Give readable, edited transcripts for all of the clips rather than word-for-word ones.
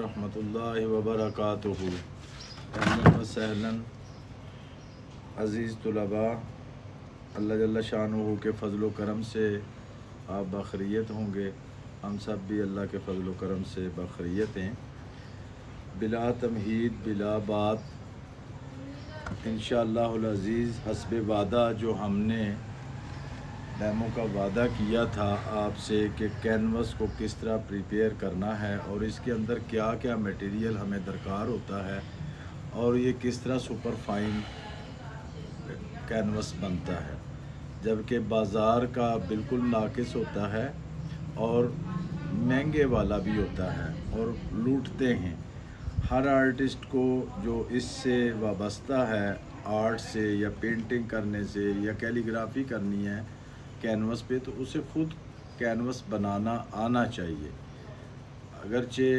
रहमतुल्लाहि व बरकातुहू। अहलन व सहलन अज़ीज़ तुलबा, अल्लाह जल्ल शानुहु के फ़ज़्ल व करम से आप बखैरियत होंगे। हम सब भी अल्लाह के फ़ज़्ल व करम से बखैरियत हैं। बिला तमहीद बिला बात इंशाअल्लाहुल अज़ीज़ हस्बे वादा जो हमने डेमो का वादा किया था आपसे कि कैनवस को किस तरह प्रिपेयर करना है और इसके अंदर क्या क्या मटेरियल हमें दरकार होता है और ये किस तरह सुपर फाइन कैनवस बनता है, जबकि बाज़ार का बिल्कुल नाकिस होता है और महंगे वाला भी होता है और लूटते हैं। हर आर्टिस्ट को जो इससे वाबस्ता है, आर्ट से या पेंटिंग करने से या कैलीग्राफी करनी है कैनवस पे, तो उसे ख़ुद कैनवस बनाना आना चाहिए। अगरचे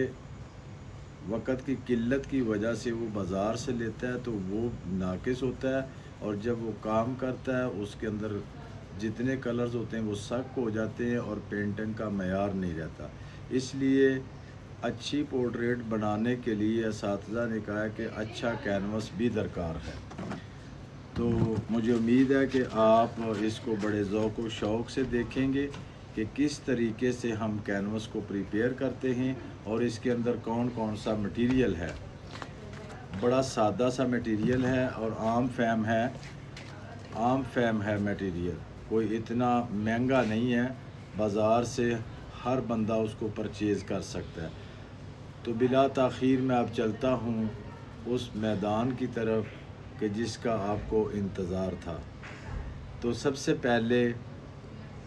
वक़्त की किल्लत की वजह से वो बाज़ार से लेता है तो वो नाकिस होता है और जब वो काम करता है उसके अंदर जितने कलर्स होते हैं वो सख्त हो जाते हैं और पेंटिंग का मयार नहीं रहता। इसलिए अच्छी पोर्ट्रेट बनाने के लिए असातिज़ा ने कहा है कि अच्छा कैनवस भी दरकार है। तो मुझे उम्मीद है कि आप इसको बड़े ज़ौक़ व शौक़ से देखेंगे कि किस तरीके से हम कैनवस को प्रिपेयर करते हैं और इसके अंदर कौन कौन सा मटेरियल है। बड़ा सादा सा मटेरियल है और आम फैम है मटेरियल, कोई इतना महंगा नहीं है, बाज़ार से हर बंदा उसको परचेज़ कर सकता है। तो बिला ताख़ीर मैं अब चलता हूँ उस मैदान की तरफ कि जिसका आपको इंतज़ार था। तो सबसे पहले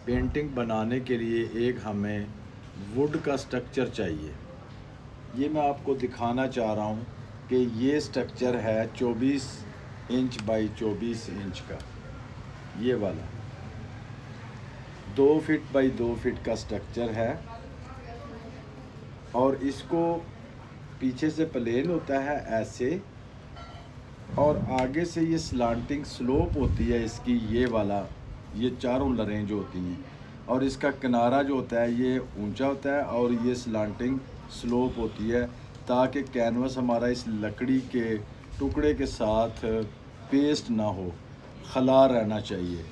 पेंटिंग बनाने के लिए एक हमें वुड का स्ट्रक्चर चाहिए। ये मैं आपको दिखाना चाह रहा हूँ कि ये स्ट्रक्चर है 24 इंच बाई 24 इंच का, ये वाला 2 फीट बाई 2 फीट का स्ट्रक्चर है और इसको पीछे से प्लेन होता है ऐसे और आगे से ये स्लांटिंग स्लोप होती है इसकी, ये वाला, ये चारों लरें जो होती हैं और इसका किनारा जो होता है ये ऊंचा होता है और ये स्लांटिंग स्लोप होती है ताकि कैनवस हमारा इस लकड़ी के टुकड़े के साथ पेस्ट ना हो, खला रहना चाहिए।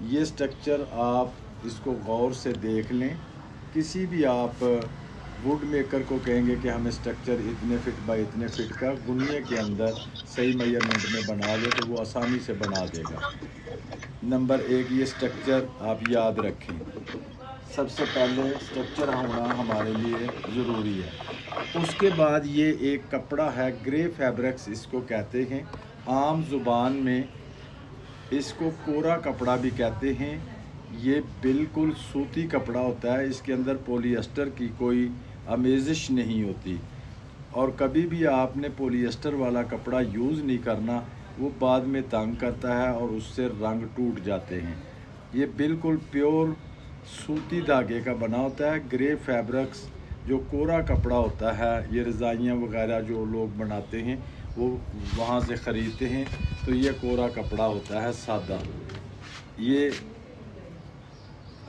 ये स्ट्रक्चर आप इसको गौर से देख लें। किसी भी आप वुड मेकर को कहेंगे कि हमें स्ट्रक्चर इतने फिट बाई इतने फिट का गुनिये के अंदर सही मेजरमेंट में बना दे तो वो आसानी से बना देगा। नंबर 1 ये स्ट्रक्चर आप याद रखें। सबसे पहले स्ट्रक्चर होना हमारे लिए ज़रूरी है। उसके बाद ये एक कपड़ा है, ग्रे फैब्रिक्स इसको कहते हैं, आम ज़ुबान में इसको कोरा कपड़ा भी कहते हैं। ये बिल्कुल सूती कपड़ा होता है, इसके अंदर पॉलिएस्टर की कोई आमेज़िश नहीं होती और कभी भी आपने पॉलिएस्टर वाला कपड़ा यूज़ नहीं करना, वो बाद में तंग करता है और उससे रंग टूट जाते हैं। ये बिल्कुल प्योर सूती धागे का बना होता है। ग्रे फैब्रिक्स जो कोरा कपड़ा होता है, ये रज़ाइयाँ वगैरह जो लोग बनाते हैं वो वहाँ से ख़रीदते हैं, तो ये कोरा कपड़ा होता है सादा। ये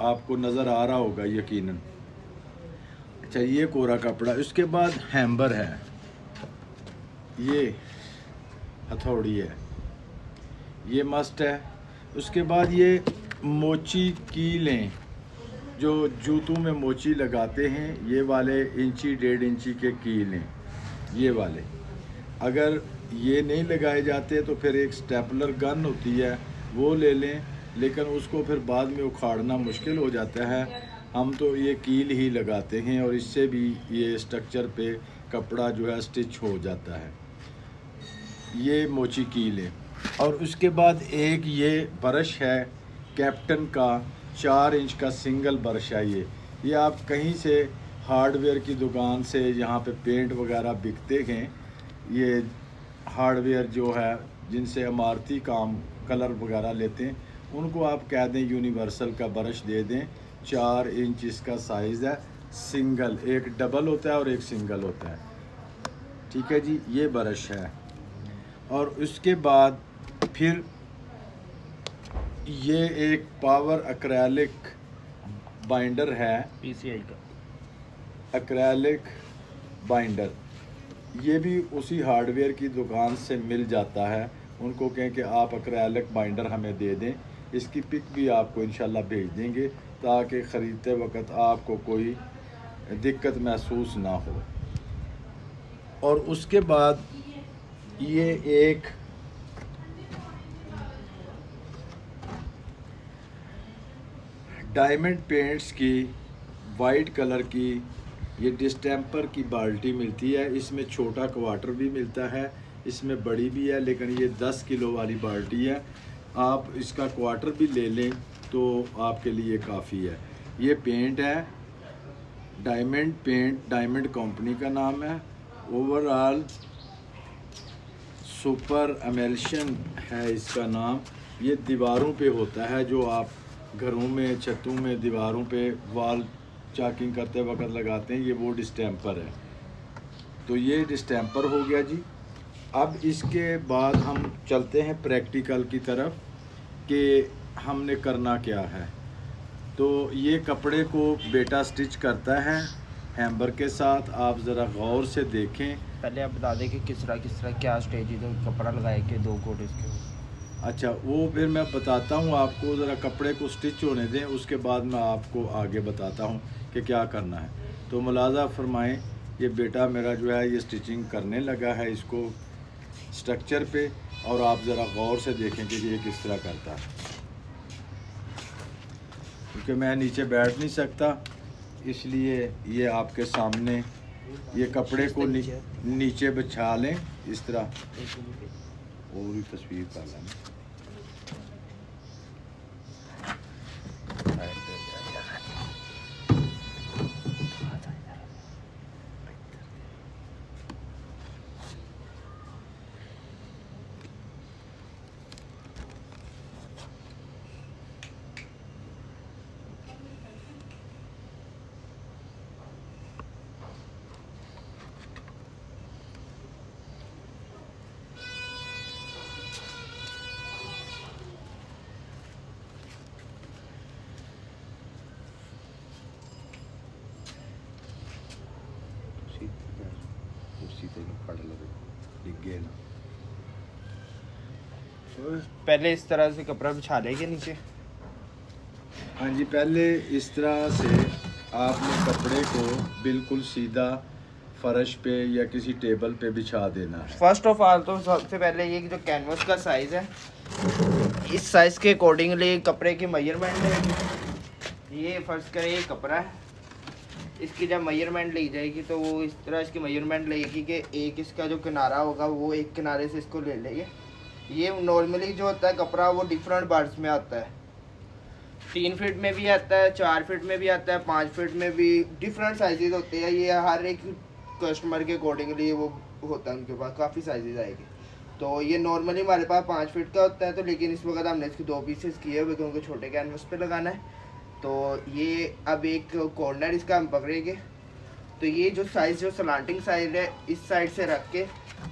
आपको नज़र आ रहा होगा यकीनन। अच्छा, ये कोरा कपड़ा। उसके बाद हैम्बर है, ये हथौड़ी है, ये मस्ट है। उसके बाद ये मोची कीलें जो जूतों में मोची लगाते हैं, ये वाले इंची 1.5 इंची के कीलें, ये वाले। अगर ये नहीं लगाए जाते तो फिर एक स्टेपलर गन होती है वो ले लें, लेकिन उसको फिर बाद में उखाड़ना मुश्किल हो जाता है। हम तो ये कील ही लगाते हैं और इससे भी ये स्ट्रक्चर पे कपड़ा जो है स्टिच हो जाता है। ये मोची कील है। और उसके बाद एक ये ब्रश है कैप्टन का, 4 इंच का सिंगल ब्रश है। ये आप कहीं से हार्डवेयर की दुकान से, यहाँ पे पेंट वगैरह बिकते हैं, ये हार्डवेयर जो है जिनसे इमारती काम कलर वगैरह लेते हैं, उनको आप कह दें यूनिवर्सल का ब्रश दे दें। 4 इंच इसका साइज़ है, सिंगल, एक डबल होता है और एक सिंगल होता है। ठीक है जी, ये ब्रश है। और उसके बाद फिर ये एक पावर एक्रेलिक बाइंडर है, PCI का एक्रेलिक बाइंडर। ये भी उसी हार्डवेयर की दुकान से मिल जाता है। उनको कहें कि आप एक्रेलिक बाइंडर हमें दे दें, इसकी पिक भी आपको इंशाल्लाह भेज देंगे ताकि ख़रीदते वक्त आपको कोई दिक्कत महसूस ना हो। और उसके बाद ये एक डायमंड पेंट्स की वाइट कलर की ये डिस्टेंपर की बाल्टी मिलती है। इसमें छोटा क्वार्टर भी मिलता है, इसमें बड़ी भी है, लेकिन ये 10 किलो वाली बाल्टी है। आप इसका क्वार्टर भी ले लें तो आपके लिए काफ़ी है। ये पेंट है डायमंड पेंट, डायमंड कंपनी का नाम है। ओवरऑल सुपर एमल्शन है इसका नाम। ये दीवारों पे होता है, जो आप घरों में, छतों में, दीवारों पे वॉल चाकिंग करते वक्त लगाते हैं, ये वो डिस्टेंपर है। तो ये डिस्टेंपर हो गया जी। अब इसके बाद हम चलते हैं प्रैक्टिकल की तरफ कि हमने करना क्या है। तो ये कपड़े को बेटा स्टिच करता है हैम्बर के साथ। आप ज़रा गौर से देखें। पहले आप बता दें कि किस तरह क्या स्टेज है, तो कपड़ा लगाए के 2 कोट इसके। अच्छा, वो फिर मैं बताता हूँ आपको। ज़रा कपड़े को स्टिच होने दें, उसके बाद मैं आपको आगे बताता हूँ कि क्या करना है। तो मुलाज़ा फरमाएं, ये बेटा मेरा जो है ये स्टिचिंग करने लगा है इसको स्ट्रक्चर पे, और आप ज़रा गौर से देखें कि ये किस तरह करता है। क्योंकि मैं नीचे बैठ नहीं सकता, इसलिए ये आपके सामने ये कपड़े को नीचे बिछा लें इस तरह। और भी तस्वीर कर लें। पहले इस तरह से कपड़ा बिछा लेंगे नीचे। हाँ जी, पहले इस तरह से आपने कपड़े को बिल्कुल सीधा फर्श पे या किसी टेबल पे बिछा देना है। फर्स्ट ऑफ ऑल तो सबसे पहले ये जो कैनवस का साइज़ है, इस साइज़ के अकॉर्डिंगली कपड़े की मेजरमेंट है। ये फर्ज करें ये कपड़ा है, इसकी जब मेजरमेंट ली जाएगी तो वो इस तरह इसकी मेजरमेंट लेगी कि एक इसका जो किनारा होगा वो एक किनारे से इसको ले लेंगे। ये नॉर्मली जो होता है कपड़ा वो डिफरेंट बार्स में आता है, 3 फीट में भी आता है, 4 फीट में भी आता है, 5 फीट में भी। डिफरेंट साइजेस होते हैं, ये हर एक कस्टमर के अकॉर्डिंगली वो होता है, उनके पास काफ़ी साइजेस आएगी। तो ये नॉर्मली हमारे पास 5 फीट का होता है, तो लेकिन इस वक्त हमने इसके 2 पीसेस किए हुए क्योंकि छोटे कैनवस पे लगाना है। तो ये अब एक कॉर्नर इसका हम पकड़ेंगे। तो ये जो साइज़ जो स्लांटिंग साइड है, इस साइड से रख के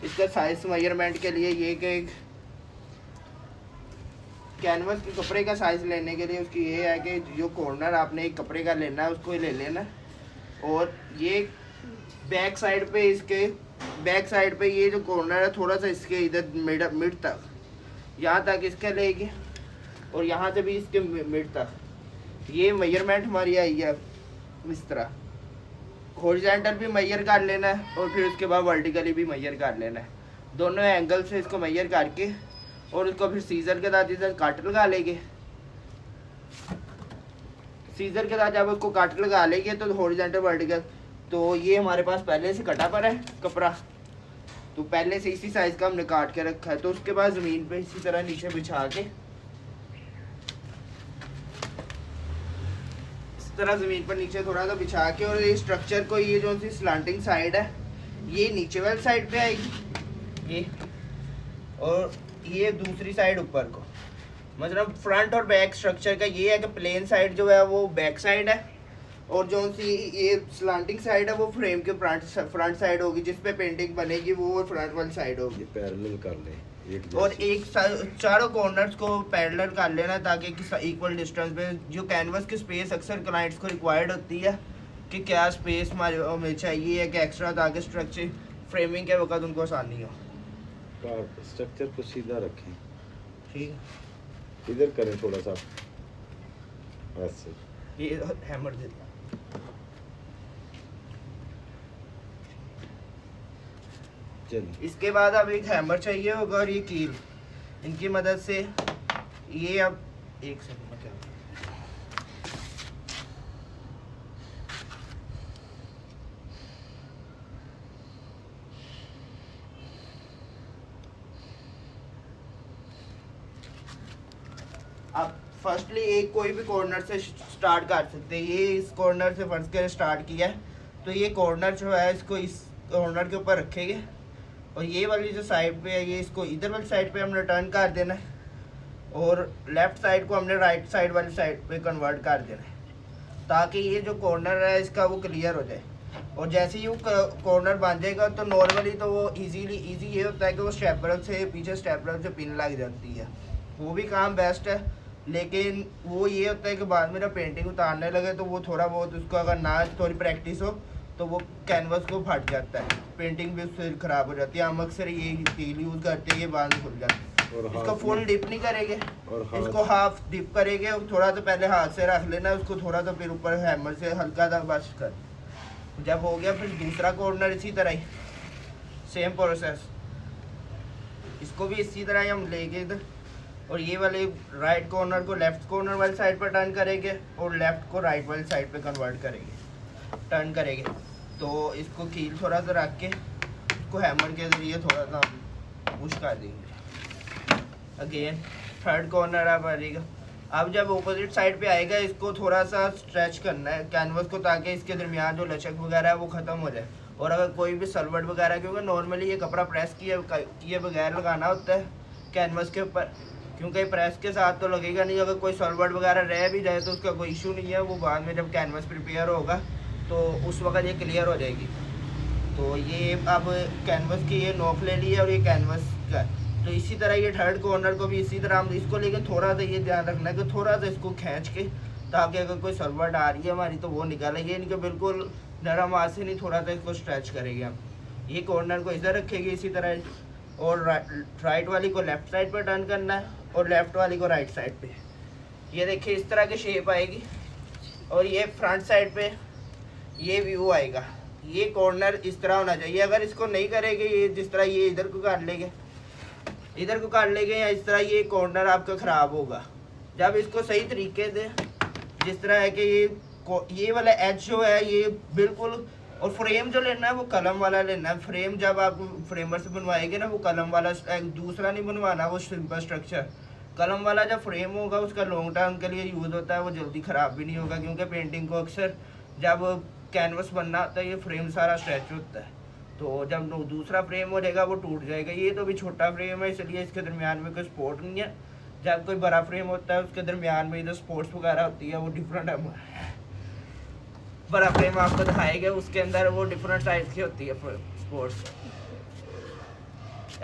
इसका साइज़ मेजरमेंट के लिए ये कि कैनवस के कपड़े का साइज़ लेने के लिए उसकी ये है कि जो कॉर्नर आपने एक कपड़े का लेना है उसको ही ले लेना। और ये बैक साइड पे, इसके बैक साइड पे ये जो कॉर्नर है थोड़ा सा इसके इधर मिड तक, यहाँ तक इसके लेके, और यहाँ से भी इसके मिड तक ये मेजरमेंट हमारी आई है। इस तरह हॉरिजॉन्टल भी मेजर कर लेना है और फिर उसके बाद वर्टिकली भी मेजर कर लेना है। दोनों एंगल से इसको मेजर करके और उसको फिर सीजर के साथ इधर काट लगा लेंगे। सीजर के साथ जब उसको काट लगा लेंगे तो हॉरिजॉन्टल वर्टिकल, तो ये हमारे पास पहले से कटा पर है कपड़ा, तो पहले से इसी साइज का हमने काट के रखा है। तो उसके बाद ज़मीन पे इसी तरह नीचे बिछा के इस तरह ज़मीन पर नीचे थोड़ा सा बिछा के, और ये स्ट्रक्चर को ये जो सी स्लांटिंग साइड है ये नीचे वाली साइड पे आएगी ये, और ये दूसरी साइड ऊपर को। मतलब फ्रंट और बैक स्ट्रक्चर का ये है कि प्लेन साइड जो है वो बैक साइड है, और जो सी ये स्लांटिंग साइड है वो फ्रेम के फ्रंट साइड होगी, जिस पे पेंटिंग बनेगी वो फ्रंट वाली साइड होगी। पैरेलल कर ले और एक चारों कॉर्नर्स को पैरेलल कर लेना ताकि इक्वल डिस्टेंस पे। जो कैनवस की स्पेस अक्सर क्लाइंट्स को रिक्वायर्ड होती है कि क्या स्पेस हमें चाहिए है कि एक्स्ट्रा, ताकि स्ट्रक्चर फ्रेमिंग के वक्त उनको आसानी हो। स्ट्रक्चर को सीधा रखें, ठीक है, इधर करें थोड़ा सा ऐसे। ये हैमर देता चलिए। इसके बाद अब एक हैमर चाहिए होगा और ये कील, इनकी मदद से ये अब एक सेकंड में क्या अब फर्स्टली एक कोई भी कॉर्नर से स्टार्ट कर सकते हैं। ये इस कॉर्नर से फर्स्ट कर स्टार्ट किया है तो ये कॉर्नर जो है इसको इस कॉर्नर के ऊपर रखेंगे और ये वाली जो साइड पे है ये इसको इधर वाली साइड पे हमने टर्न कर देना है और लेफ्ट साइड को हमने राइट साइड वाली साइड पे कन्वर्ट कर देना है ताकि ये जो कॉर्नर है इसका वो क्लियर हो जाए। और जैसे ही वो कॉर्नर बन जाएगा तो नॉर्मली तो वो इजी ये होता है कि वो स्टेपलर से पीछे स्टेपलर से पिन लग जाती है, वो भी काम बेस्ट है। लेकिन वो ये होता है कि बाद में जब पेंटिंग उतारने लगे तो वो थोड़ा बहुत उसको अगर ना थोड़ी प्रैक्टिस हो तो वो कैनवस को फट जाता है, पेंटिंग भी उससे ख़राब हो जाती है। हम अक्सर ये कील यूज़ करते हैं, ये बाद में खुल जाता है। इसको फुल डिप नहीं करेंगे, इसको हाफ डिप करेंगे और थोड़ा तो पहले हाथ से रख लेना उसको, थोड़ा तो फिर ऊपर हैमर से हल्का सा बस कर। जब हो गया फिर दूसरा कॉर्नर इसी तरह ही सेम प्रोसेस, इसको भी इसी तरह ही हम लेंगे इधर और ये वाले राइट कॉर्नर को लेफ्ट कॉर्नर वाली साइड पर टर्न करेंगे और लेफ्ट को राइट वाली साइड पे कन्वर्ट करेंगे, टर्न करेंगे। तो इसको कील थोड़ा सा रख के इसको हैमर के ज़रिए थोड़ा सा पुश कर देंगे। अगेन थर्ड कॉर्नर अब आएगा। अब जब ऑपोजिट साइड पे आएगा इसको थोड़ा सा स्ट्रेच करना है कैनवस को ताकि इसके दरमियान जो लचक वगैरह है वो ख़त्म हो जाए। और अगर कोई भी सलवट वगैरह, क्योंकि नॉर्मली ये कपड़ा प्रेस किए बगैर लगाना होता है कैनवस के ऊपर, क्योंकि प्रेस के साथ तो लगेगा नहीं। अगर कोई सलवट वगैरह रह भी जाए तो उसका कोई इशू नहीं है, वो बाद में जब कैनवस प्रिपेयर होगा तो उस वक्त ये क्लियर हो जाएगी। तो ये अब कैनवस की ये नोक ले ली है और ये कैनवस का, तो इसी तरह ये थर्ड कॉर्नर को भी इसी तरह हम इसको, लेकिन थोड़ा सा ये ध्यान रखना है कि थोड़ा सा इसको खींच के ताकि अगर कोई सलवट आ रही है हमारी तो वो निकालेंगे, इनके बिल्कुल नरम हाथ से नहीं, थोड़ा सा इसको स्ट्रेच करेंगे हम। ये कॉर्नर को इधर रखेंगे इसी तरह और राइट वाली को लेफ्ट साइड पर टर्न करना है और लेफ्ट वाली को राइट साइड पे। ये देखिए इस तरह की शेप आएगी और ये फ्रंट साइड पे ये व्यू आएगा। ये कॉर्नर इस तरह होना चाहिए। अगर इसको नहीं करेंगे ये जिस तरह ये इधर को काट लेंगे, इधर को काट लेंगे या इस तरह, ये कॉर्नर आपका ख़राब होगा। जब इसको सही तरीके से जिस तरह है कि ये वाला एज जो है ये बिल्कुल, और फ्रेम जो लेना है वो कलम वाला लेना है। फ्रेम जब आप फ्रेमर से बनवाएंगे ना वो कलम वाला, दूसरा नहीं बनवाना, वो सिंपल स्ट्रक्चर। कलम वाला जब फ्रेम होगा उसका लॉन्ग टर्म के लिए यूज़ होता है, वो जल्दी ख़राब भी नहीं होगा, क्योंकि पेंटिंग को अक्सर जब कैनवस बनना होता है ये फ्रेम सारा स्ट्रेच होता है, तो जब दूसरा फ्रेम हो जाएगा वो टूट जाएगा। ये तो भी छोटा फ्रेम है इसलिए इसके दरमियान में कोई सपोर्ट नहीं है। जब कोई बड़ा फ्रेम होता है उसके दरमियान में इधर स्पोर्ट्स वगैरह होती है, वो डिफरेंट है। बड़ा फ्रेम आपको दिखाएगा उसके अंदर वो डिफरेंट साइज की होती है स्पोर्ट्स।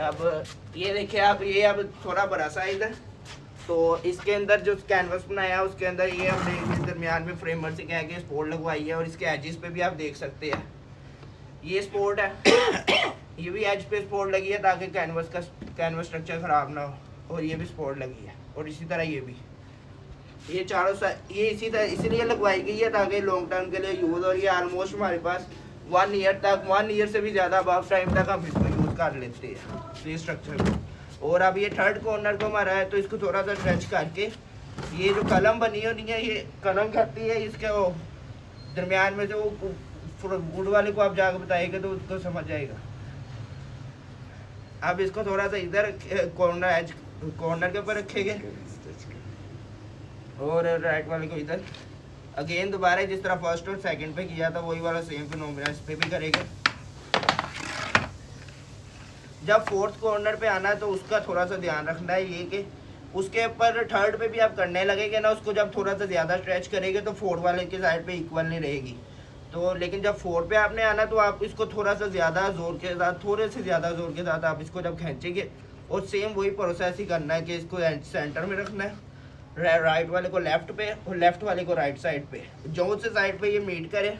अब ये देखिए आप, ये अब थोड़ा बड़ा साइज है तो इसके अंदर जो कैनवस बनाया उसके अंदर ये हमने इस दरमियान में फ्रेमर से कह के स्पोर्ट लगवाई है और इसके एजेस पे भी आप देख सकते हैं ये स्पोर्ट है। ये भी एज पे स्पोर्ट लगी है ताकि कैनवस स्ट्रक्चर ख़राब ना हो, और ये भी स्पोर्ट लगी है और इसी तरह ये भी, ये चारों ये इसी तरह इसलिए लगवाई गई है ताकि लॉन्ग टर्म के लिए यूज़। और ये ऑलमोस्ट हमारे पास 1 ईयर तक, 1 ईयर से भी ज़्यादा अबाव टाइम तक हम इसको यूज़ कर लेते हैं ये स्ट्रक्चर। और अब ये थर्ड कॉर्नर को हमारा है तो इसको थोड़ा सा स्ट्रेच करके ये जो कलम बनी होनी है ये कलम करती है इसके वो दरमियान में जो वुड वाले को आप जाकर बताएंगे तो उसको समझ जाएगा। अब इसको थोड़ा सा इधर कॉर्नर के ऊपर रखेंगे और राइट वाले को इधर। अगेन दोबारा जिस तरह फर्स्ट और सेकंड पे किया था वही वाला सेम फिनोमेना इस पे भी करेंगे। जब फोर्थ कॉर्नर पे आना है तो उसका थोड़ा सा ध्यान रखना है ये कि उसके ऊपर थर्ड पे भी आप करने लगेंगे ना उसको जब थोड़ा सा ज़्यादा स्ट्रेच करेंगे तो फोर्थ वाले के साइड पे इक्वल नहीं रहेगी। तो लेकिन जब फोर्थ पे आपने आना तो आप इसको थोड़ा सा ज़्यादा जोर के साथ, थोड़े से ज़्यादा जोर के साथ आप इसको जब खींचेंगे और सेम वही प्रोसेस ही करना है कि इसको सेंटर में रखना है, राइट वाले को लेफ्ट पे और लेफ्ट वाले को राइट साइड पे। जो से साइड पे ये मीट करे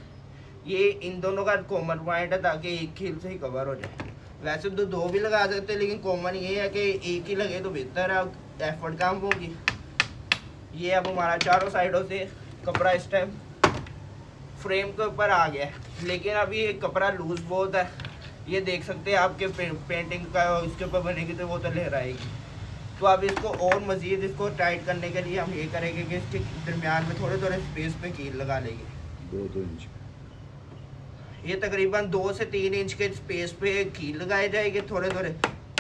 ये इन दोनों का कॉमन पॉइंट है ताकि एक कील से ही कवर हो जाए। वैसे तो दो भी लगा सकते हैं लेकिन कॉमन ये है कि एक ही लगे तो बेहतर है, एफर्ट कम होगी। ये अब हमारा चारों साइडों से कपड़ा इस टाइम फ्रेम के ऊपर आ गया है, लेकिन अभी ये कपड़ा लूज बहुत है। ये देख सकते हैं आपके पेंटिंग का इसके ऊपर बनेगी तो वो तो लहराएगी। तो अब इसको और मज़ीद इसको टाइट करने के लिए हम ये करेंगे कि इसके दरमियान में थोड़े थोड़े स्पेस पे कील लगा लेंगे। 2-2 इंच ये तकरीबन 2 से 3 इंच के स्पेस पे कील लगाए जाएंगे थोड़े थोड़े।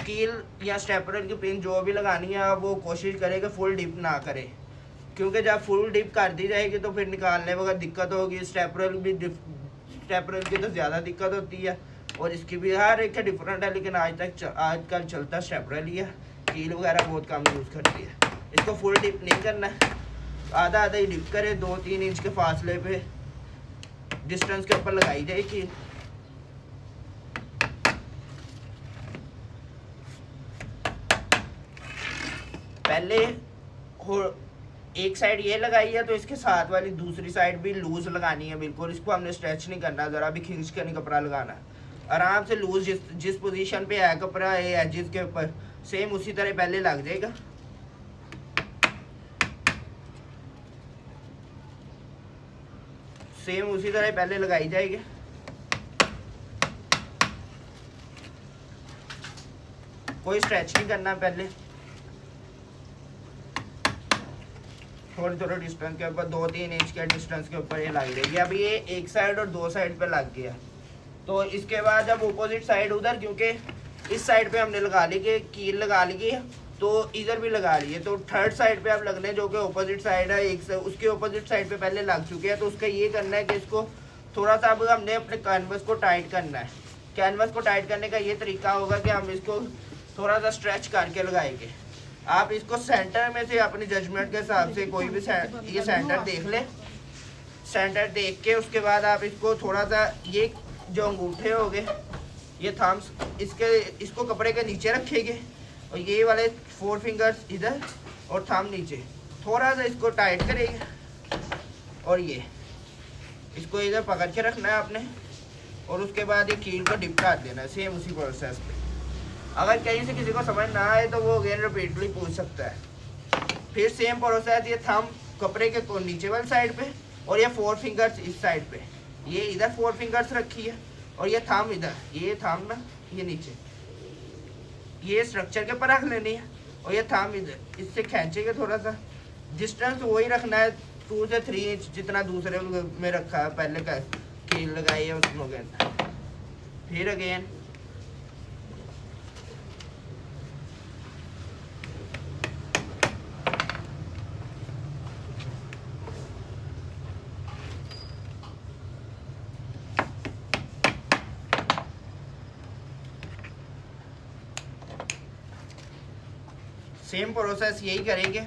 कील या स्टेपलर की पिन जो भी लगानी है वो कोशिश करें कि फुल डिप ना करे, क्योंकि जब फुल डिप कर दी जाएगी तो फिर निकालने वगैरह दिक्कत होगी। स्टेपलर की तो ज़्यादा दिक्कत होती है और इसकी भी हर एक डिफरेंट है, लेकिन आजकल चलता स्टेपलर ही है। कील वगैरह बहुत कम यूज़ करती है। इसको फुल डिप नहीं करना है, आधा आधा ही डिप करे। 2-3 इंच के फासले पे डिस्टेंस के ऊपर लगाई जाएगी। पहले एक साइड ये लगाई है तो इसके साथ वाली दूसरी साइड भी लूज लगानी है बिल्कुल। इसको हमने स्ट्रेच नहीं करना, ज़रा भी खींच कर नहीं कपड़ा लगाना। आराम से लूज जिस पोजीशन पे है कपड़ा ये एजेस के ऊपर सेम उसी तरह पहले लग जाएगा। सेम उसी तरह पहले लगाई जाएगी। कोई स्ट्रेच नहीं करना, पहले थोड़ी थोड़ी डिस्टेंस के ऊपर 2-3 इंच के डिस्टेंस के ऊपर ये लग जाएगी। अभी ये एक साइड और 2 साइड पे लग गया। तो इसके बाद जब अपोजिट साइड उधर, क्योंकि इस साइड पे हमने लगा ली कि कील लगा ली है तो इधर भी लगा लिए, तो थर्ड साइड पे अब लगने जो कि अपोजिट साइड है एक से उसके अपोजिट साइड पे पहले लग चुके हैं। तो उसका ये करना है कि इसको थोड़ा सा अब हमने अपने कैनवस को टाइट करना है। कैनवस को टाइट करने का ये तरीका होगा कि हम इसको थोड़ा सा स्ट्रेच करके लगाएंगे। आप इसको सेंटर में से अपनी जजमेंट के हिसाब से कोई भी ये सेंटर देख ले। सेंटर देख के उसके बाद आप इसको थोड़ा सा ये जो अंगूठे हो गए ये थम्स इसको कपड़े के नीचे रखेंगे और ये वाले 4 फिंगर्स इधर और थंब नीचे थोड़ा सा इसको टाइट करेंगे और ये इसको इधर पकड़ के रखना है आपने और उसके बाद ये कील को डिप कर देना है सेम उसी प्रोसेस पे। अगर कहीं से किसी को समझ ना आए तो वो अगेन रिपीटली पूछ सकता है। फिर सेम प्रोसेस, ये थंब कपड़े के नीचे वाली साइड पे और ये 4 फिंगर्स इस साइड पे, ये इधर 4 फिंगर्स रखी है और ये थंब इधर, ये थंब ना ये नीचे ये स्ट्रक्चर के ऊपर रख लेनी है और ये थंब इधर इससे खींचेंगे थोड़ा सा। डिस्टेंस वही रखना है 2 से 3 इंच जितना दूसरे में रखा है पहले का कील लगाई है उसमें अगेन। फिर अगेन सेम प्रोसेस यही करेंगे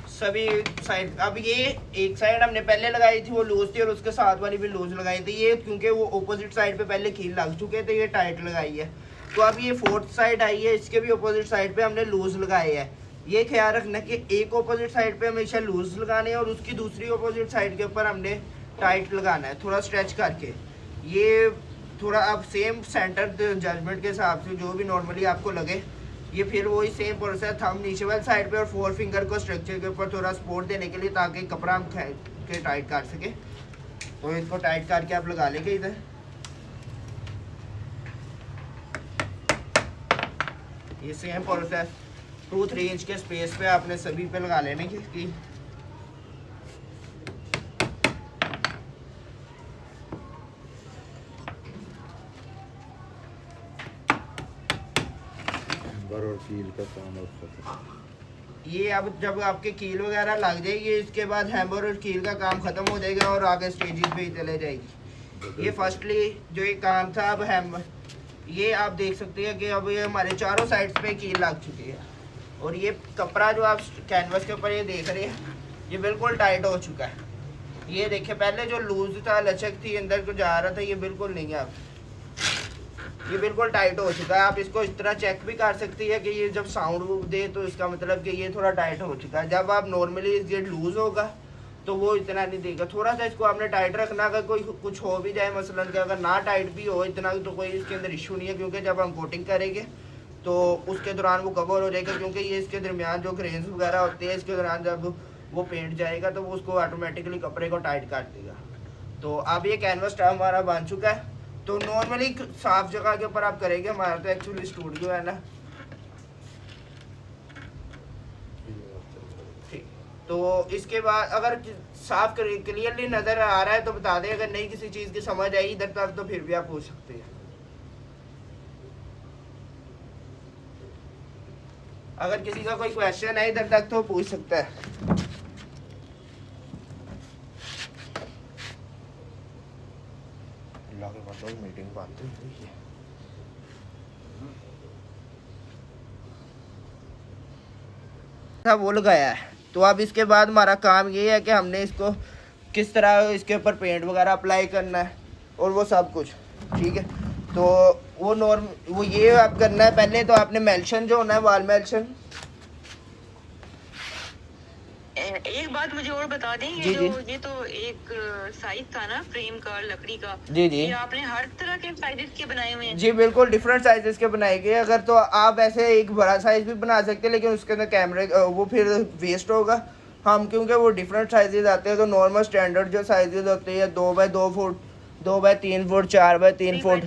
सभी साइड। अब ये एक साइड हमने पहले लगाई थी वो लूज थी और उसके साथ वाली भी लूज लगाई थी। ये क्योंकि वो ऑपोजिट साइड पे पहले कील लग चुके थे ये टाइट लगाई है। तो अब ये 4th साइड आई है, इसके भी ऑपोजिट साइड पे हमने लूज लगाए हैं। ये ख्याल रखना कि एक ऑपोजिट साइड पे हमेशा लूज लगाने हैं और उसकी दूसरी ऑपोजिट साइड के ऊपर हमने टाइट लगाना है थोड़ा स्ट्रेच करके। ये थोड़ा अब सेम सेंटर जजमेंट के हिसाब से जो भी नॉर्मली आपको लगे ये फिर वही सेम प्रोसेस थंब नीचे वाली साइड पे और 4 फिंगर को स्ट्रक्चर के ऊपर थोड़ा सपोर्ट देने के लिए ताकि कपड़ा हम के टाइट कर सके। तो इसको टाइट करके आप लगा लेंगे इधर। ये सेम प्रोसेस 2-3 इंच के स्पेस पे आपने सभी पे लगा लेने की। और कील का काम और ये अब जब आपके कील वगैरह लग जाएगी इसके बाद हैमर और कील का काम ख़त्म हो जाएगा और आगे स्टेजेस पे ही चले जाएगी। ये फर्स्टली जो ये काम था अब हैमर ये आप देख सकते हैं कि अब ये हमारे चारों साइड्स पे कील लग चुकी है और ये कपड़ा जो आप कैनवस के ऊपर ये देख रहे हैं ये बिल्कुल टाइट हो चुका है। ये देखिए पहले जो लूज था लचक थी अंदर को जा रहा था ये बिल्कुल नहीं है अब ये बिल्कुल टाइट हो चुका है। आप इसको इस तरह चेक भी कर सकती है कि ये जब साउंड दे तो इसका मतलब कि ये थोड़ा टाइट हो चुका है। जब आप नॉर्मली ये लूज़ होगा तो वो इतना नहीं देगा। थोड़ा सा इसको आपने टाइट रखना, अगर कोई कुछ हो भी जाए मसलन कि अगर ना टाइट भी हो इतना तो कोई इसके अंदर इशू नहीं है, क्योंकि जब हम कोटिंग करेंगे तो उसके दौरान वो कवर हो जाएगा, क्योंकि ये इसके दरमियान जो ग्रेन्स वगैरह होते हैं इसके दौरान जब वो पेंट जाएगा तो वो उसको ऑटोमेटिकली कपड़े को टाइट कर देगा। तो अब ये कैनवस हमारा बन चुका है। तो नॉर्मली साफ जगह के ऊपर आप करेंगे, हमारा तो एक्चुअली स्टूडियो है ना, ठीक। तो इसके बाद अगर साफ क्लियरली नज़र आ रहा है तो बता दें, अगर नहीं किसी चीज़ की समझ आई इधर तक तो फिर भी आप पूछ सकते हैं। अगर किसी का कोई क्वेश्चन है इधर तक तो पूछ सकता है। मीटिंग वो लगाया है। तो अब इसके बाद हमारा काम ये है कि हमने इसको किस तरह इसके ऊपर पेंट वगैरह अप्लाई करना है और वो सब कुछ, ठीक है। तो वो ये आप करना है, पहले तो आपने मेल्शन जो होना है वॉल मेल्शन। एक बात मुझे और बता दें, ये तो एक साइज था ना फ्रेम का लकड़ी का, जी जी, ये आपने हर तरह के साइजेस के बनाए हुए हैं? जी बिल्कुल डिफरेंट साइजेस के बनाए गए। अगर तो आप ऐसे एक बड़ा साइज भी बना सकते हैं, लेकिन उसके अंदर कैमरे वो फिर वेस्ट होगा। हम क्योंकि वो डिफरेंट साइजेस आते हैं, तो नॉर्मल स्टैंडर्ड जो साइजेस होते हैं 2 by 2 foot, 2 by 3 foot, 4 by 3 foot,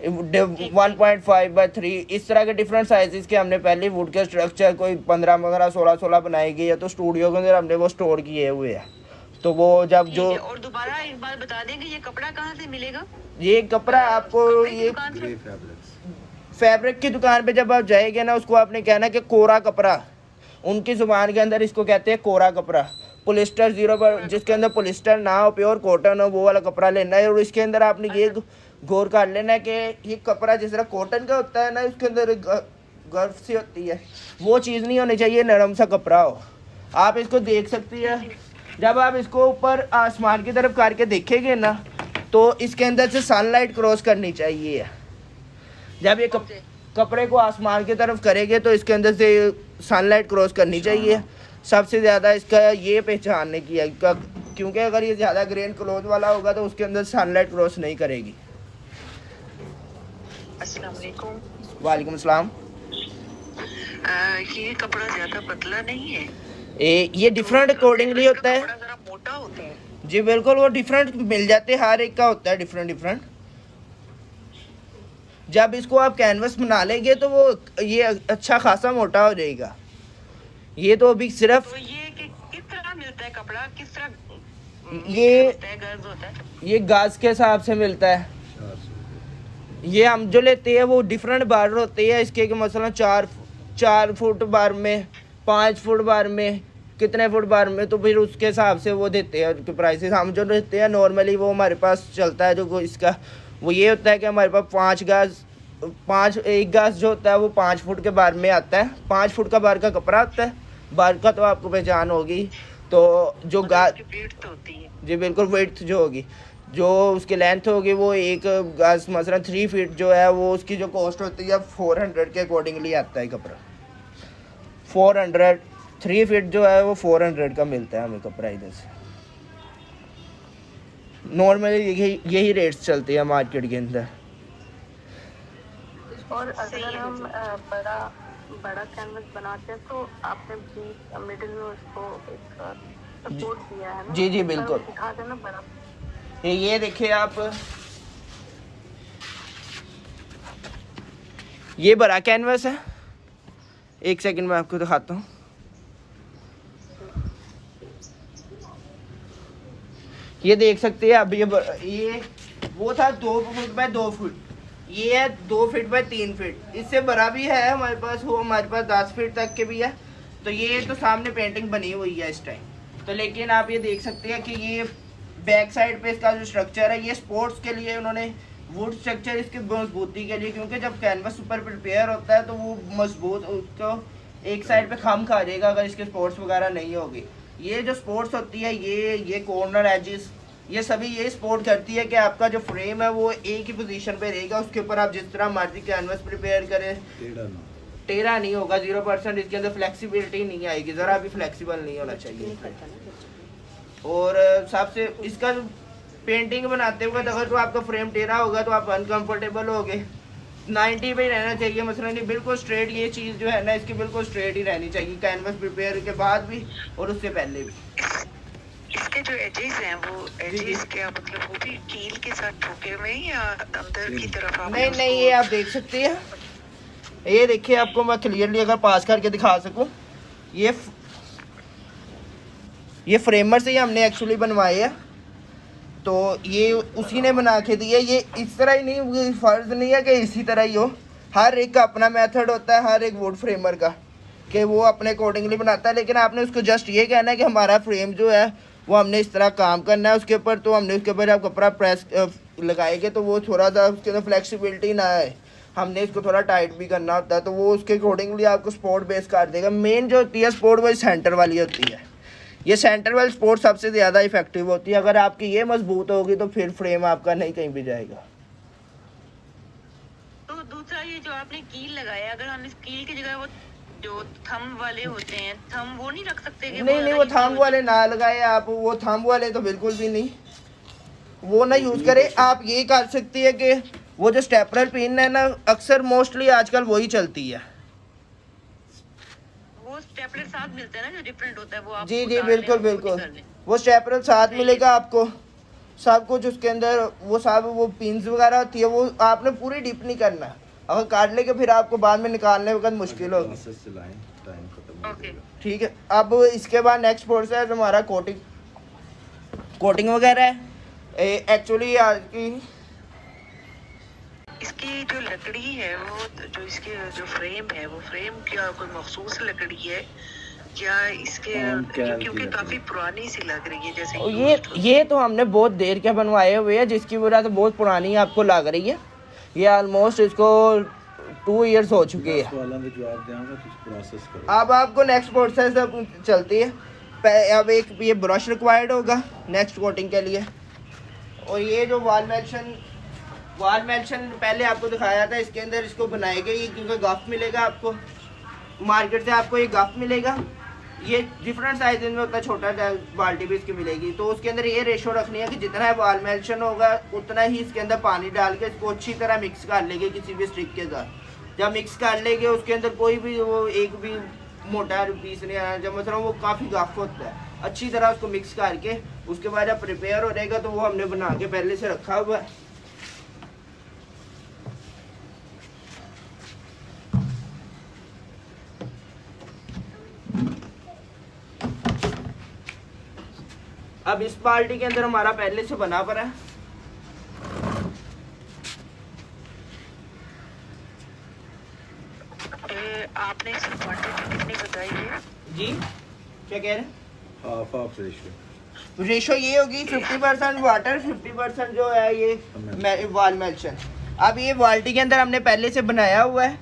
1.5 by 3, इस तरह के डिफरेंट साइजेस के हमने पहले वुड के स्ट्रक्चर कोई 15 16 बनाए गए हैं। तो स्टूडियो के अंदर हमने वो स्टोर किए हुए हैं। तो वो जब जो और दोबारा एक बात बता दें कि ये कपड़ा कहाँ से मिलेगा? ये कपड़ा आपको ये फैब्रिक की दुकान पे जब आप जाएंगे ना, उसको आपने कहना कि कोरा कपड़ा, उनकी जुबान के अंदर इसको कहते हैं कोरा कपड़ा। पोलिस्टर 0 पर जिसके अंदर पोलिस्टर ना हो, प्योर कॉटन हो, वो वाला कपड़ा लेना है। और इसके अंदर आपने ये गौर कर लेना है कि ये कपड़ा जिस तरह कॉटन का होता है ना, उसके अंदर गर्फ सी होती है, वो चीज़ नहीं होनी चाहिए, नरम सा कपड़ा हो। आप इसको देख सकती है, जब आप इसको ऊपर आसमान की तरफ करके देखेंगे ना, तो इसके अंदर से सनलाइट क्रॉस करनी चाहिए। जब ये कपड़े को आसमान की तरफ करेंगे तो इसके अंदर से सनलाइट क्रॉस करनी चाहिए। सबसे ज़्यादा इसका ये पहचानने की है, क्योंकि अगर ये ज़्यादा ग्रेन क्लोथ वाला होगा तो उसके अंदर सनलाइट क्रॉस नहीं करेगी। अस्सलाम वालेकुम। वालेकुम अस्सलाम। ये कपड़ा ज़्यादा पतला नहीं है? ये डिफरेंट अकॉर्डिंगली होता है। ज़रा मोटा होता है? जी बिल्कुल, वो डिफरेंट मिल जाते हैं, हर एक का होता है डिफरेंट। जब इसको आप कैनवस बना लेंगे तो वो ये अच्छा खासा मोटा हो जाएगा। ये तो अभी सिर्फ तो ये किस तरह मिलता है कपड़ा, किस तरह गज होता है? ये गाज के हिसाब से मिलता है। ये हम जो लेते हैं वो डिफरेंट बार होते हैं इसके, कि मसलन 4 फुट बार में, 5 फुट बार में, कितने फुट बार में, तो फिर उसके हिसाब से वो देते हैं प्राइसेस। हम जो लेते हैं नॉर्मली वो हमारे पास चलता है जो इसका वो ये होता है कि हमारे पास 1 गाज जो होता है वो 5 फुट के बार में आता है। 5 फुट का बार का कपड़ा आता है। बार का तो आपको पहचान होगी। तो जो गाज वेट होती है, जी बिल्कुल, वेट जो होगी, जो उसकी लेंथ होगी वो 1 गाज मसलन 3 फीट जो है, वो उसकी जो कॉस्ट होती है 400 के अकॉर्डिंगली आता है कपड़ा। 400 3 फीट जो है वो 400 का मिलता है हमें कपड़ा इधर से। नॉर्मली यही रेट्स चलती है मार्केट के अंदर। और अगर हम बड़ा कैनवस बनाते हैं तो आपने बीच मिडिल में उसको एक सपोर्ट दिया है ना? जी जी बिल्कुल। दिखा देना बड़ा। ये देखिए आप, ये बड़ा कैनवस है। 1 सेकंड में आपको दिखाता हूँ। ये देख सकते हैं अब, ये वो था 2 फुट बाय 2 फुट, ये है 2 फीट बाय 3 फीट। इससे बड़ा भी है हमारे पास, वो हमारे पास 10 फीट तक के भी है। तो ये तो सामने पेंटिंग बनी हुई है इस टाइम। तो लेकिन आप ये देख सकते हैं कि ये बैक साइड पे इसका जो स्ट्रक्चर है, ये स्पोर्ट्स के लिए उन्होंने वुड स्ट्रक्चर इसकी मजबूती के लिए, क्योंकि जब कैनवस ऊपर प्रिपेयर होता है तो वो मजबूत, उसको एक साइड पे खम खा जाएगा अगर इसके स्पोर्ट्स वगैरह नहीं होगी। ये जो स्पोर्ट्स होती है, ये कॉर्नर एजेस, ये सभी ये सपोर्ट करती है कि आपका जो फ्रेम है वो एक ही पोजीशन पे रहेगा। उसके ऊपर आप जिस तरह मर्जी कैनवस प्रिपेयर करें, टेढ़ा नहीं होगा। 0% इसके अंदर फ्लेक्सिबिलिटी नहीं आएगी, ज़रा भी फ्लेक्सिबल नहीं होना चाहिए। और सबसे इसका पेंटिंग बनाते वक्त अगर तो आपका फ्रेम टेढ़ा होगा तो आप अनकंफर्टेबल होगे। 90 पे ही रहना चाहिए मसलन, नहीं बिल्कुल स्ट्रेट। ये चीज़ जो है ना इसकी बिल्कुल स्ट्रेट ही रहनी चाहिए कैनवस प्रिपेयर के बाद भी और उससे पहले भी। इसके जो एजेस हैं वो एजेस क्या मतलब वो भी कील के साथ ठोके हुए हैं या अंदर की तरफ आप नहीं नहीं, ये आप देख सकते हैं, ये देखिए आपको मैं क्लियरली अगर पास करके दिखा सकूं, ये फ्रेमर से ही हमने एक्चुअली बनवाए हैं, तो ये उसी ने बना के दिए। ये इस तरह ही नहीं, फ़र्ज़ नहीं है कि इसी तरह ही हो, हर एक का अपना मेथड होता है हर एक वुड फ्रेमर का, कि वो अपने अकॉर्डिंगली बनाता है। लेकिन आपने उसको जस्ट ये कहना है कि हमारा फ्रेम जो है वो हमने इस तरह काम करना है उसके ऊपर, तो हमने उसके ऊपर जब कपड़ा प्रेस लगाएंगे तो वो थोड़ा सा उसके अंदर फ्लेक्सिबिलिटी ना आए, हमने इसको थोड़ा टाइट भी करना होता है, तो वो उसके अकॉर्डिंगली आपको स्पोर्ट बेस कर देगा। मेन जो होती है स्पोर्ट वो सेंटर वाली होती है, ये सेंटर वाली स्पोर्ट सबसे ज़्यादा इफेक्टिव होती है। अगर आपकी ये मजबूत होगी तो फिर फ्रेम आपका नहीं कहीं भी जाएगा। तो दूसरा ये जो आपने कील लगाया, अगर हम इस कील की जगह वो जो थंब वाले होते हैं, थंब वो नहीं रख सकते कि नहीं वो थंब वाले ना लगाए आप, वो थंब वाले तो बिल्कुल भी नहीं, वो ना यूज़ करें। आप ये कर सकती है कि वो जो स्टेपलर पिन है ना, अक्सर मोस्टली आजकल वही चलती है। वो स्टेपलर साथ मिलता है ना जो डिफरेंट होता है, वो आप जी बिल्कुल बिल्कुल, वो स्टेपलर साथ मिलेगा आपको, सब कुछ उसके अंदर, वो सब वो पिन्स वगैरह होती है, वो आपने पूरी डिप नहीं करना, अगर काट लेके फिर आपको बाद में निकालने वक्त मुश्किल होगी। ठीक है, अब इसके बाद नेक्स्ट प्रोसेस हमारा कोटिंग वगैरह है। एक्चुअली आज की इसकी जो लकड़ी है वो जो इसके जो फ्रेम है वो फ्रेम क्या कोई मखसूस लकड़ी है या इसके क्योंकि काफी पुरानी सी लग रही है जैसे ये तो हमने बहुत देर के बनवाए हुए हैं, जिसकी वजह से बहुत पुरानी आपको लग रही है। ये ऑलमोस्ट इसको 2 इयर्स हो चुके हैं। अब आपको नेक्स्ट प्रोसेस चलती है। अब एक ये ब्रश रिक्वायर्ड होगा नेक्स्ट कोटिंग के लिए, और ये जो वाल मेंशन पहले आपको दिखाया था, इसके अंदर इसको बनाएगा ये, क्योंकि गफ मिलेगा आपको मार्केट से, आपको ये गफ मिलेगा, ये डिफरेंट साइज में होता है, छोटा बाल्टी भी इसकी मिलेगी। तो उसके अंदर ये रेशो रखनी है कि जितना वाल मेंशन होगा उतना ही इसके अंदर पानी डाल के इसको अच्छी तरह मिक्स कर लेंगे किसी भी स्टिक के साथ। जब मिक्स कर लेंगे उसके अंदर कोई भी वो एक भी मोटा पीस नहीं आना, जब मतलब वो काफ़ी गफ होता है, अच्छी तरह उसको मिक्स करके उसके बाद जब प्रिपेयर हो रहेगा तो वो हमने बना के पहले से रखा हुआ है। अब इस बाल्टी के अंदर हमारा पहले से बना पड़ा है। आपने इसकी क्वांटिटी कितनी बताई है? जी क्या कह रहे हैं? हाफ रेशो ये होगी 50% वाटर 50% जो है ये वाल मेल्शन। अब ये बाल्टी के अंदर हमने पहले से बनाया हुआ है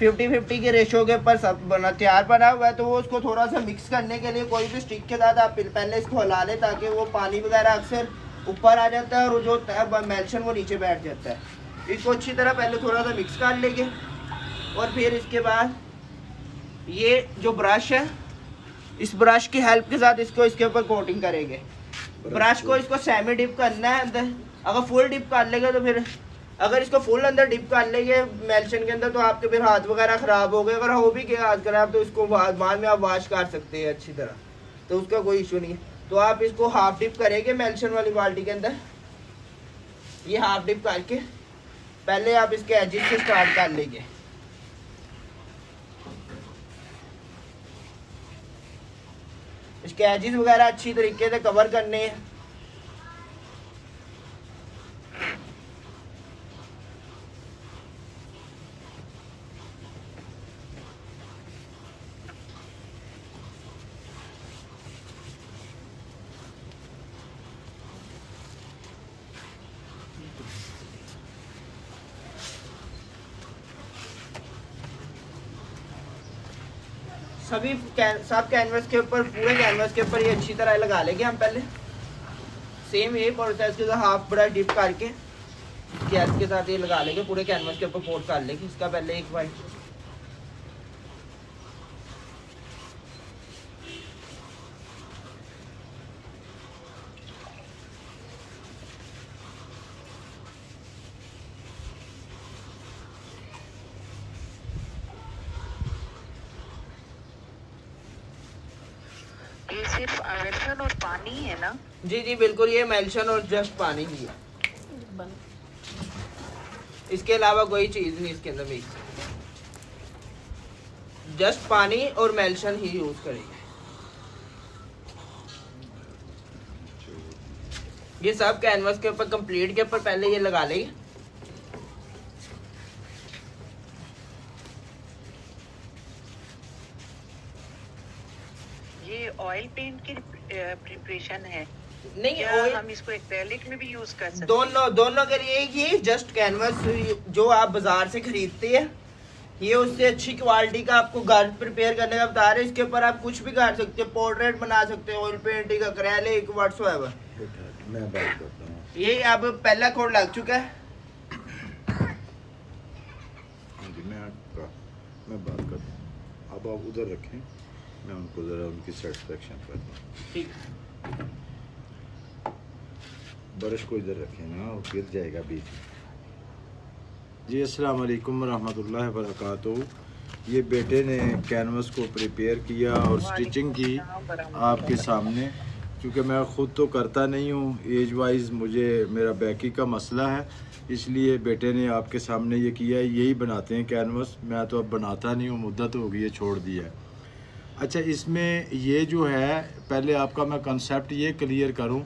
50-50 के रेशो के ऊपर सब बना तैयार बना हुआ है। तो वो उसको थोड़ा सा मिक्स करने के लिए कोई भी स्टिक के साथ आप पहले इसको हिला लें ताकि वो पानी वगैरह अक्सर ऊपर आ जाता है और जो मेल्शन वो नीचे बैठ जाता है। इसको अच्छी तरह पहले थोड़ा सा मिक्स कर लेंगे और फिर इसके बाद ये जो ब्रश है, इस ब्रश की हेल्प के साथ इसको इसके ऊपर कोटिंग करेंगे। ब्रश को इसको सेमी डिप करना है अंदर, अगर फुल डिप कर लेंगे तो फिर, अगर इसको फुल अंदर डिप कर लेंगे मेल्शन के अंदर तो आपके फिर हाथ वगैरह ख़राब हो गए। अगर हो भी गया हाथ ख़राब तो इसको बाद में आप वॉश कर सकते हैं अच्छी तरह, तो उसका कोई इशू नहीं है। तो आप इसको हाफ डिप करेंगे मेल्शन वाली बाल्टी के अंदर, ये हाफ डिप करके पहले आप इसके एजिस से स्टार्ट कर लेंगे। इसके एजिस वगैरह अच्छी तरीके से कवर करने हैं। सब कैनवस के ऊपर, पूरे कैनवस के ऊपर ये अच्छी तरह लगा लेंगे हम पहले। सेम यही प्रोसेस के साथ हाफ ब्रश डिप करके गैस के साथ ये लगा लेंगे, पूरे कैनवस के ऊपर कोट कर लेंगे। इसका पहले एक बार एमल्शन और पानी है ना? जी जी बिल्कुल, ये एमल्शन और जस्ट पानी ही है, इसके अलावा कोई चीज़ नहीं इसके अंदर मिक्स, जस्ट पानी और एमल्शन ही यूज़ करेंगे। ये सब कैनवस के ऊपर कंप्लीट के ऊपर पहले ये लगा लेंगे। ये ऑयल पेंट की प्रिपरेशन है नहीं, या ऑयल हम इसको एक्रेलिक में भी यूज कर सकते हैं? दोनों के लिए ये जस्ट कैनवस जो आप बाजार से खरीदते हैं, ये उससे अच्छी क्वालिटी का आपको घर प्रिपेयर करने का बता रहे हैं। इसके ऊपर आप कुछ भी कर सकते हैं, पोर्ट्रेट बना सकते हैं, ऑयल पेंटिंग, एक्रेलिक, व्हाटसोएवर। मैं बात करता हूँ। ये अब पहला कोड लग चुका है। मैं बात करता हूँ, अब आप उधर रखें, मैं उनको ज़रा उनकी सेटिस्फेक्शन करता हूँ। ठीक, ब्रश को इधर रखें ना, वो गिर जाएगा बीच में। जी अस्सलाम वालेकुम रहमतुल्लाहि व बरकातहू। ये बेटे ने कैनवस को प्रिपेयर किया और स्टिचिंग की आपके सामने, क्योंकि मैं ख़ुद तो करता नहीं हूँ, एज वाइज मुझे मेरा बैकी का मसला है, इसलिए बेटे ने आपके सामने ये किया है। यही बनाते हैं कैनवस, मैं तो अब बनाता नहीं हूँ, मुद्दत हो गई है, छोड़ दिया है। अच्छा, इसमें ये जो है, पहले आपका मैं कंसेप्ट ये क्लियर करूँ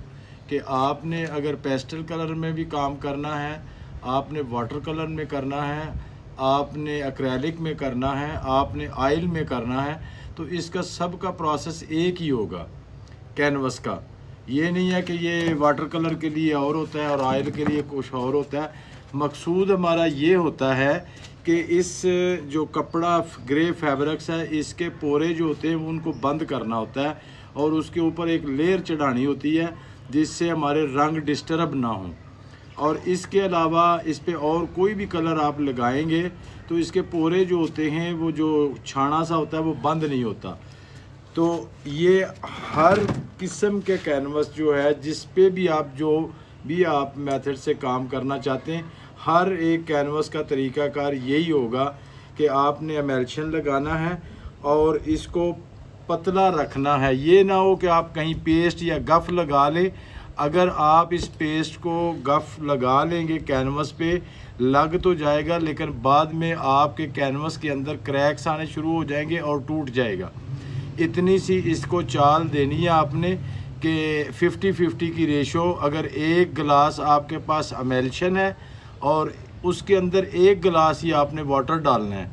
कि आपने अगर पेस्टल कलर में भी काम करना है, आपने वाटर कलर में करना है, आपने एक्रेलिक में करना है, आपने ऑयल में करना है, तो इसका सब का प्रोसेस एक ही होगा कैनवस का। ये नहीं है कि ये वाटर कलर के लिए और होता है और ऑयल के लिए कुछ और होता है। मकसूद हमारा ये होता है कि इस जो कपड़ा ग्रे फैब्रिक्स है, इसके पोरे जो होते हैं उनको बंद करना होता है और उसके ऊपर एक लेयर चढ़ानी होती है जिससे हमारे रंग डिस्टर्ब ना हो। और इसके अलावा इस पे और कोई भी कलर आप लगाएंगे तो इसके पोरे जो होते हैं, वो जो छाना सा होता है, वो बंद नहीं होता। तो ये हर किस्म के कैनवस जो है, जिस पे भी आप जो भी आप मेथड से काम करना चाहते हैं, हर एक कैनवस का तरीक़ाकार यही होगा कि आपने एमल्शन लगाना है और इसको पतला रखना है। ये ना हो कि आप कहीं पेस्ट या गफ़ लगा लें। अगर आप इस पेस्ट को गफ़ लगा लेंगे कैनवस पे, लग तो जाएगा, लेकिन बाद में आपके कैनवस के अंदर क्रैक्स आने शुरू हो जाएंगे और टूट जाएगा। इतनी सी इसको चाल देनी है आपने कि 50-50 की रेशो। अगर एक गिलास आपके पास एमल्शन है और उसके अंदर एक गिलास ही आपने वाटर डालना है,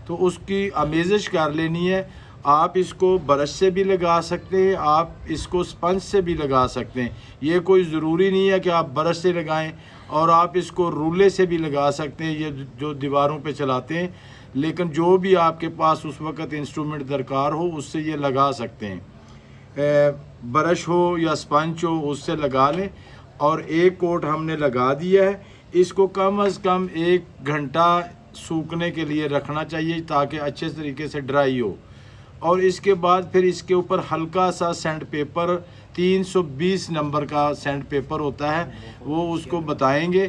तो उसकी आमेज़श कर लेनी है। आप इसको ब्रश से भी लगा सकते हैं, आप इसको स्पंज से भी लगा सकते हैं। ये कोई ज़रूरी नहीं है कि आप ब्रश से लगाएं, और आप इसको रूले से भी लगा सकते हैं, ये जो दीवारों पे चलाते हैं। लेकिन जो भी आपके पास उस वक़्त इंस्ट्रूमेंट दरकार हो, उससे ये लगा सकते हैं। ब्रश हो या स्पंज हो, उससे लगा लें। और एक कोट हमने लगा दिया है, इसको कम अज़ कम 1 घंटा सूखने के लिए रखना चाहिए ताकि अच्छे तरीके से ड्राई हो। और इसके बाद फिर इसके ऊपर हल्का सा सैंड पेपर, 320 नंबर का सैंड पेपर होता है, वो उसको बताएंगे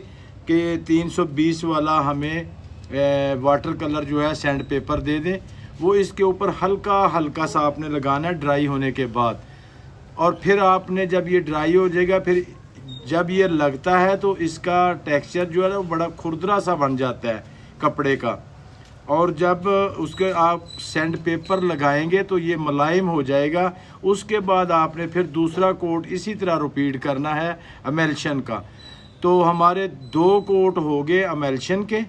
कि 320 वाला हमें वाटर कलर जो है सैंड पेपर दे दें। वो इसके ऊपर हल्का हल्का सा आपने लगाना है ड्राई होने के बाद। और फिर आपने जब ये ड्राई हो जाएगा, फिर जब ये लगता है तो इसका टेक्सचर जो है वो बड़ा खुरदरा सा बन जाता है कपड़े का। और जब उसके आप सैंड पेपर लगाएंगे तो ये मुलायम हो जाएगा। उसके बाद आपने फिर दूसरा कोट इसी तरह रिपीट करना है एमल्शन का। तो हमारे 2 कोट हो गए एमल्शन के,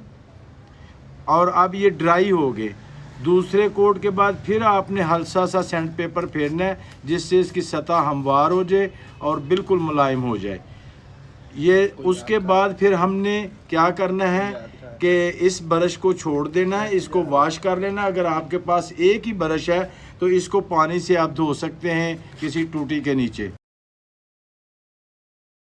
और अब ये ड्राई हो गए। दूसरे कोट के बाद फिर आपने हल्का सा सैंड पेपर फेरना है जिससे इसकी सतह हमवार हो जाए और बिल्कुल मुलायम हो जाए। ये उसके बाद फिर हमने क्या करना है कि इस ब्रश को छोड़ देना है, इसको वॉश कर लेना। अगर आपके पास एक ही ब्रश है तो इसको पानी से आप धो सकते हैं किसी टूटी के नीचे।